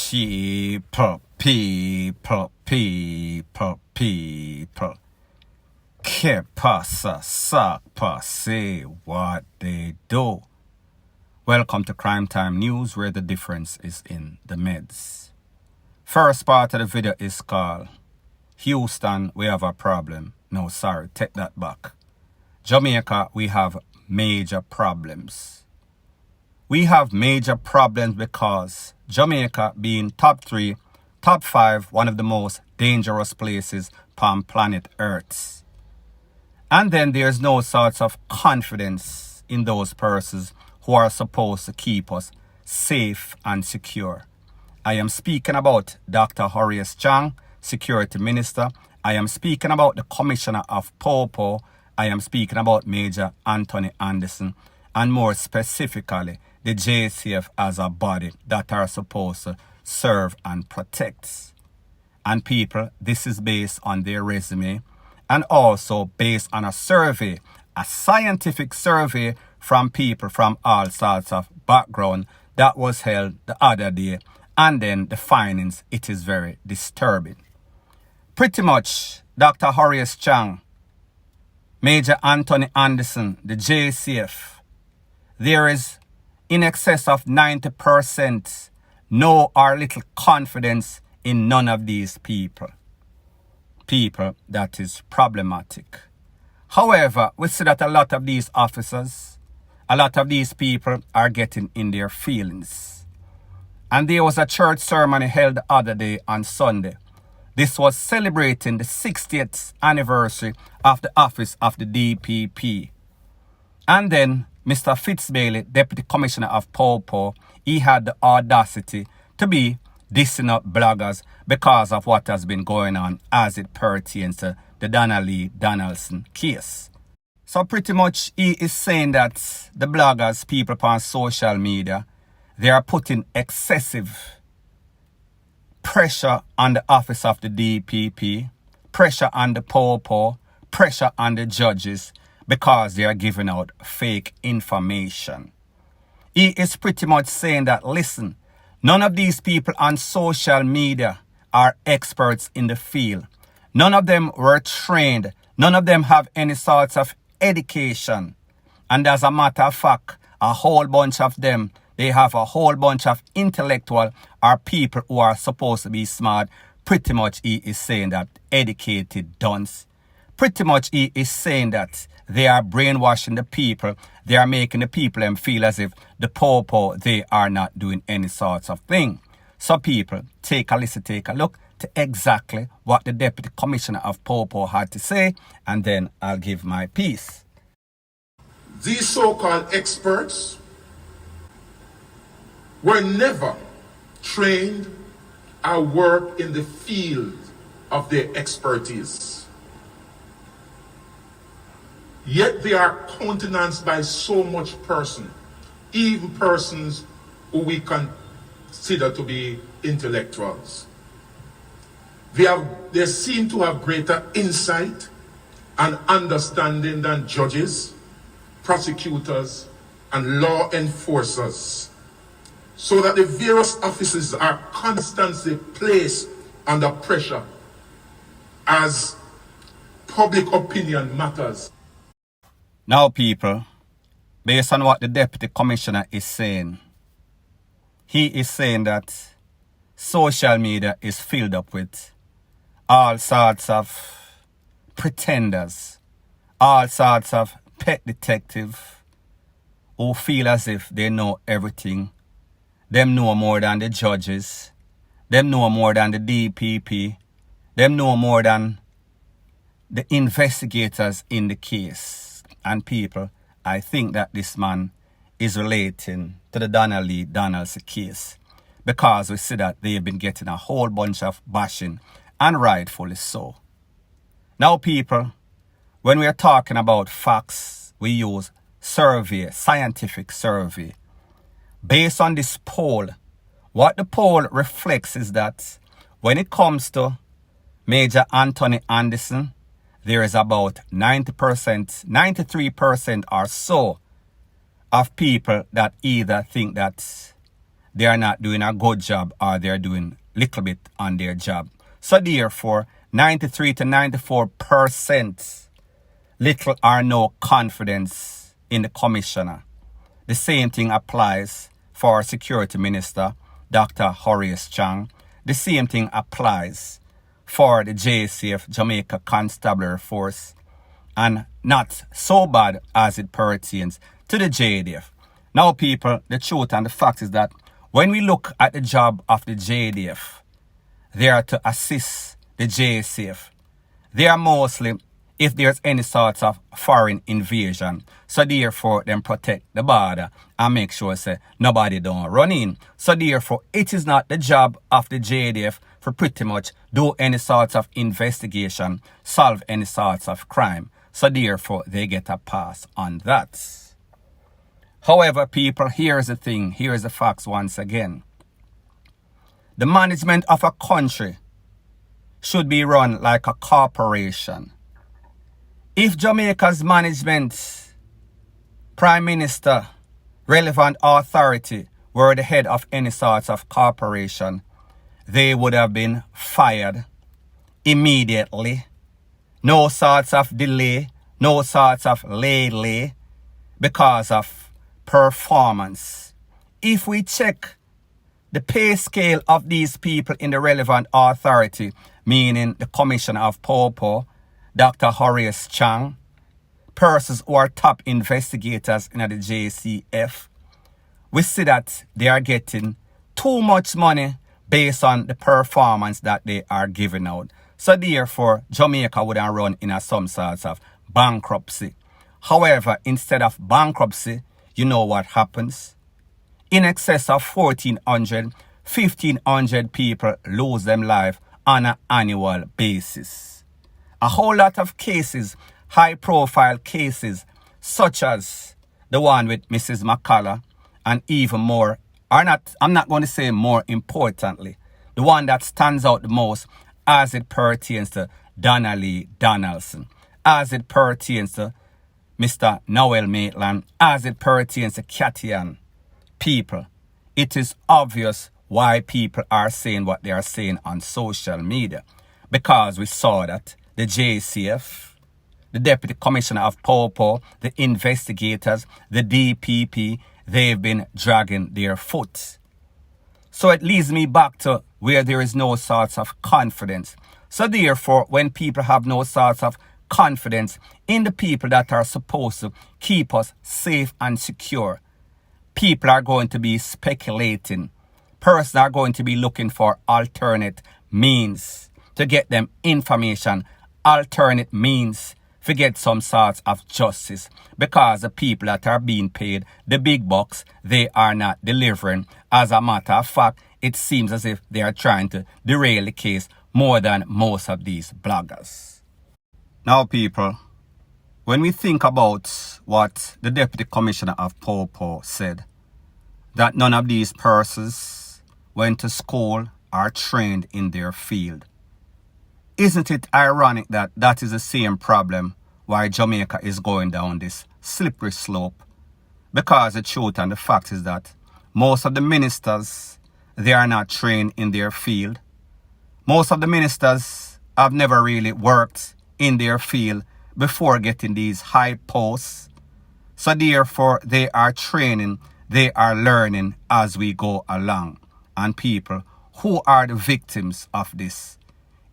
People. Que pasa, sakpa, say what they do. Welcome to Crime Time News, where the difference is in the meds. First part of the video is called Houston, we have a problem. No, sorry, take that back. Jamaica, we have major problems. We have major problems because Jamaica being top 3, top 5, one of the most dangerous places on planet Earth. And then there's no sorts of confidence in those persons who are supposed to keep us safe and secure. I am speaking about Dr. Horace Chang, Security Minister. I am speaking about the Commissioner of Popo. I am speaking about Major Anthony Anderson. And more specifically, the JCF as a body that are supposed to serve and protect. And people, this is based on their resume and also based on a survey, a scientific survey from people from all sorts of background that was held the other day. And then the findings, it is very disturbing. Pretty much, Dr. Horace Chang, Major Anthony Anderson, the JCF, there is in excess of 90% no or little confidence in none of these people. People that is problematic. However, we see that a lot of these officers, a lot of these people are getting in their feelings. And there was a church ceremony held the other day on Sunday. This was celebrating the 60th anniversary of the office of the DPP. And then Mr. Fitzbailey, Deputy Commissioner of Popo, he had the audacity to be dissing up bloggers because of what has been going on as it pertains to the Donnelly Donaldson case. So pretty much he is saying that the bloggers, people on social media, they are putting excessive pressure on the office of the DPP, pressure on the Popo, pressure on the judges, because they are giving out fake information. He is pretty much saying that, listen, none of these people on social media are experts in the field. None of them were trained. None of them have any sorts of education. And as a matter of fact, a whole bunch of them, they have a whole bunch of intellectual or people who are supposed to be smart. Pretty much he is saying that educated dunce. Pretty much he is saying that they are brainwashing the people. They are making the people them feel as if the Popo, they are not doing any sorts of thing. So people, take a listen, take a look to exactly what the Deputy Commissioner of Popo had to say, and then I'll give my piece. These so-called experts were never trained or worked in the field of their expertise. Yet they are countenanced by so much person, even persons who we consider to be intellectuals. They seem to have greater insight and understanding than judges, prosecutors, and law enforcers, so that the various offices are constantly placed under pressure as public opinion matters. Now people, based on what the Deputy Commissioner is saying, he is saying that social media is filled up with all sorts of pretenders, all sorts of pet detectives who feel as if they know everything. Them know more than the judges. Them know more than the DPP. Them know more than the investigators in the case. And people, I think that this man is relating to the Donnelly Donaldson case, because we see that they've been getting a whole bunch of bashing, and rightfully so. Now people, when we are talking about facts, we use survey, scientific survey. Based on this poll, what the poll reflects is that when it comes to Major Anthony Anderson, there is about 90%, 93% or so of people that either think that they are not doing a good job or they're doing little bit on their job. So therefore, 93 to 94% little or no confidence in the commissioner. The same thing applies for Security Minister Dr. Horace Chang. The same thing applies for the JCF, Jamaica Constabulary Force, and not so bad as it pertains to the JDF. Now people, the truth and the fact is that when we look at the job of the JDF, they are to assist the JCF. They are mostly if there's any sort of foreign invasion. So therefore, them protect the border and make sure say nobody don't run in. So therefore, it is not the job of the JDF for pretty much do any sort of investigation, solve any sorts of crime. So therefore, they get a pass on that. However, people, here's the thing, here's the facts once again. The management of a country should be run like a corporation. If Jamaica's management, Prime Minister, relevant authority were the head of any sort of corporation, they would have been fired immediately. No sorts of delay, no sorts of lay, because of performance. If we check the pay scale of these people in the relevant authority, meaning the Commissioner of Popo, Dr. Horace Chang, persons who are top investigators in the JCF, we see that they are getting too much money based on the performance that they are giving out. So therefore, Jamaica would have run in some sorts of bankruptcy. However, instead of bankruptcy, you know what happens? In excess of 1,400, 1,500 people lose their life on an annual basis. A whole lot of cases, high-profile cases, such as the one with Mrs. McCullough, and even more, I'm not going to say more importantly, the one that stands out the most as it pertains to Donnelly Donaldson, as it pertains to Mr. Noel Maitland, as it pertains to Cathian. People, it is obvious why people are saying what they are saying on social media, because we saw that the JCF, the Deputy Commissioner of Popo, the investigators, the DPP, they've been dragging their foot. So it leads me back to where there is no sort of confidence. So therefore, when people have no sort of confidence in the people that are supposed to keep us safe and secure, people are going to be speculating. Persons are going to be looking for alternate means to get them information, alternate means to get some sort of justice, because the people that are being paid the big bucks, they are not delivering. As a matter of fact, it seems as if they are trying to derail the case more than most of these bloggers. Now people, when we think about what the Deputy Commissioner of Popo said, that none of these persons went to school or trained in their field, isn't it ironic that that is the same problem why Jamaica is going down this slippery slope? Because the truth and the fact is that most of the ministers, they are not trained in their field. Most of the ministers have never really worked in their field before getting these high posts. So therefore, they are training, they are learning as we go along. And people, who are the victims of this?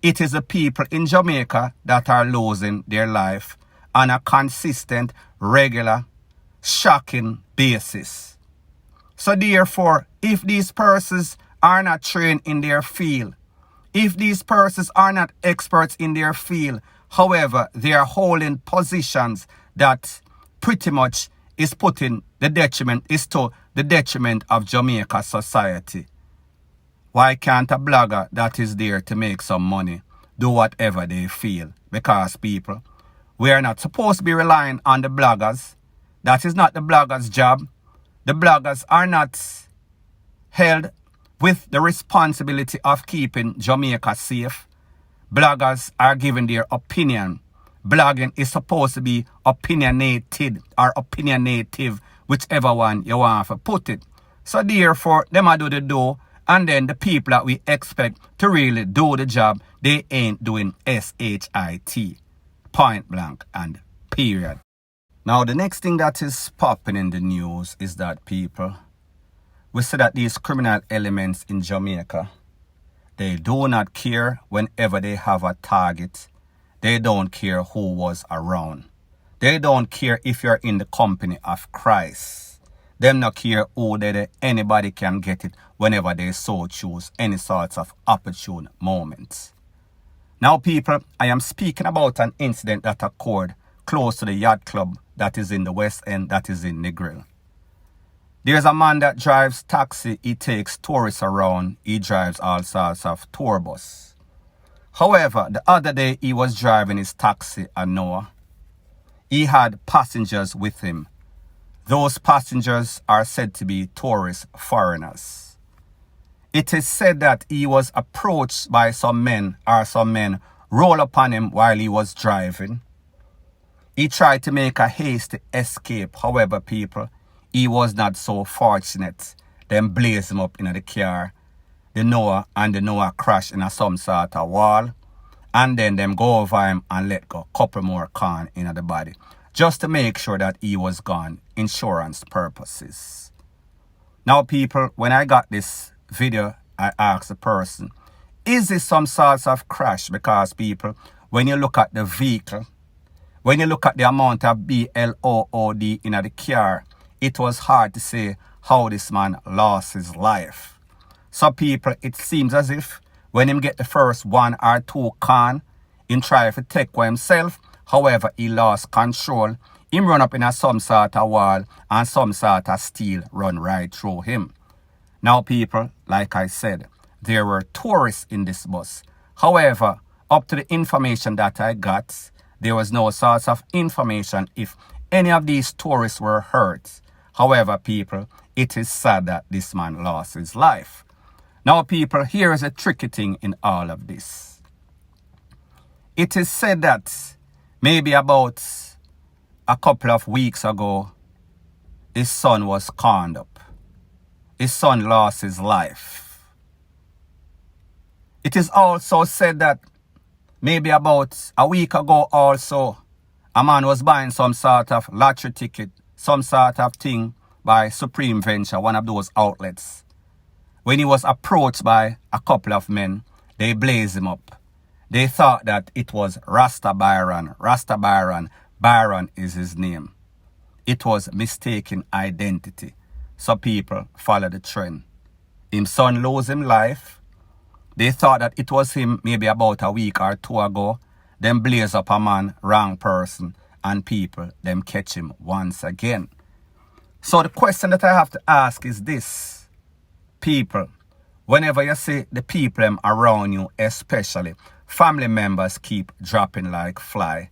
It is the people in Jamaica that are losing their life on a consistent, regular, shocking basis. So therefore, if these persons are not trained in their field, if these persons are not experts in their field, however, they are holding positions that pretty much is putting the detriment, is to the detriment of Jamaica society. Why can't a blogger that is there to make some money do whatever they feel? Because people, we are not supposed to be relying on the bloggers. That is not the bloggers' job. The bloggers are not held with the responsibility of keeping Jamaica safe. Bloggers are giving their opinion. Blogging is supposed to be opinionated or opinionative, whichever one you want to put it. So therefore, them a do the do, and then the people that we expect to really do the job, they ain't doing SHIT. Point blank and period. Now the next thing that is popping in the news is that people, we see that these criminal elements in Jamaica, they do not care whenever they have a target. They don't care who was around. They don't care if you're in the company of Christ. Them not care who they anybody can get it whenever they so choose any sorts of opportune moments. Now people, I am speaking about an incident that occurred close to the yacht club that is in the West End, that is in Negril. There's a man that drives taxi. He takes tourists around. He drives all sorts of tour bus. However, the other day he was driving his taxi at Noah. He had passengers with him. Those passengers are said to be tourist foreigners. It is said that he was approached by some men, or some men roll upon him while he was driving. He tried to make a hasty escape. However, people, he was not so fortunate. Them blaze him up in the car. The Noah crash in some sort of wall. And then them go over him and let go a couple more corn in the body. Just to make sure that he was gone. Insurance purposes. Now people, when I got this video, I asked the person, is this some sorts of crash? Because people, when you look at the vehicle, when you look at the amount of BLOOD in the car, it was hard to say how this man lost his life. So people, it seems as if when him get the first 1 or 2 can, him try to take for himself. However, he lost control. Him run up in some sort of wall and some sort of steel run right through him. Now people, like I said, there were tourists in this bus. However, up to the information that I got, there was no source of information if any of these tourists were hurt. However, people, it is sad that this man lost his life. Now, people, here is a tricky thing in all of this. It is said that maybe about a couple of weeks ago, his son was conned up. His son lost his life. It is also said that maybe about a week ago also, a man was buying some sort of lottery ticket, some sort of thing by Supreme Venture, one of those outlets. When he was approached by a couple of men, they blazed him up. They thought that it was RASTA-Byron. RASTA-Byron. Byron is his name. It was mistaken identity. So people follow the trend. His son lose him life. They thought that it was him maybe about a week or 2 ago. Them blaze up a man, wrong person, and people, them catch him once again. So the question that I have to ask is this. People, whenever you see the people around you, especially family members keep dropping like fly,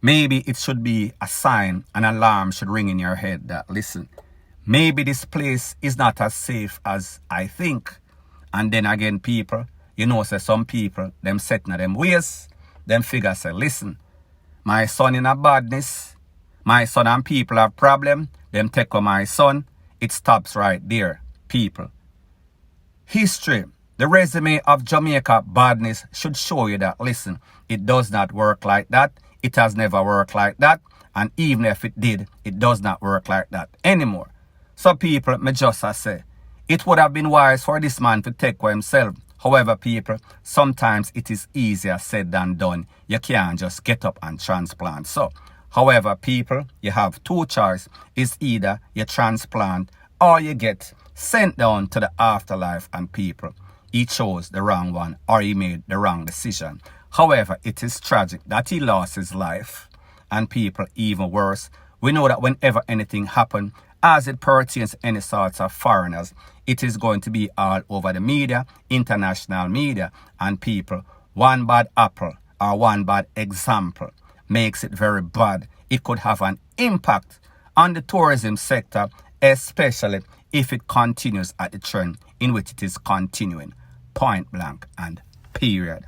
maybe it should be a sign, an alarm should ring in your head that, listen, maybe this place is not as safe as I think. And then again, people, you know, say some people, them setting them ways, them figure say, listen, my son in a badness, my son and people have problem, them take on my son, it stops right there, people. History, the resume of Jamaica badness should show you that, listen, it does not work like that, it has never worked like that, and even if it did, it does not work like that anymore. So people, me just say, it would have been wise for this man to take for himself. However, people, sometimes it is easier said than done. You can't just get up and transplant. So, however, people, you have 2 choices. It's either you transplant or you get sent down to the afterlife. And people, he chose the wrong one or he made the wrong decision. However, it is tragic that he lost his life. And people, even worse, we know that whenever anything happens, as it pertains to any sorts of foreigners, it is going to be all over the media, international media, and people, one bad apple or one bad example makes it very bad. It could have an impact on the tourism sector, especially if it continues at the trend in which it is continuing. Point blank and period.